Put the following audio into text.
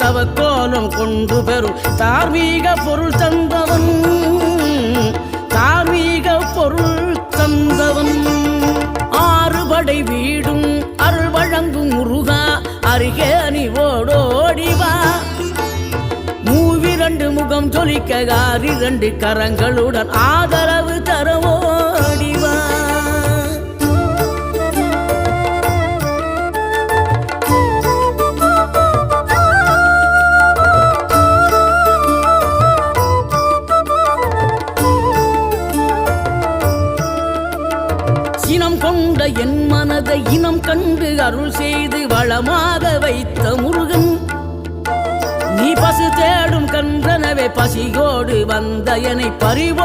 தவக்கோலம் கொண்டு பெறும் தார்மீக பொருள் தந்தவன், தார்மீக பொருள் தந்தவன். ஆறுபடை வீடும் அருள் வழங்கும் முருகா அருகே நீ ஓடோடிவா. மூவிரண்டு முகம் ஜொலிக்க 6 கரங்களுடன் ஆதரவு தரவோடிவா. சினம் கொண்ட என் மனதை இனம் கண்டு அருள் செய்து வளமாக வைத்த முருகன், நீ பசு தேடும் கன்றனவே பசியோடு வந்த என்னை பறிவோ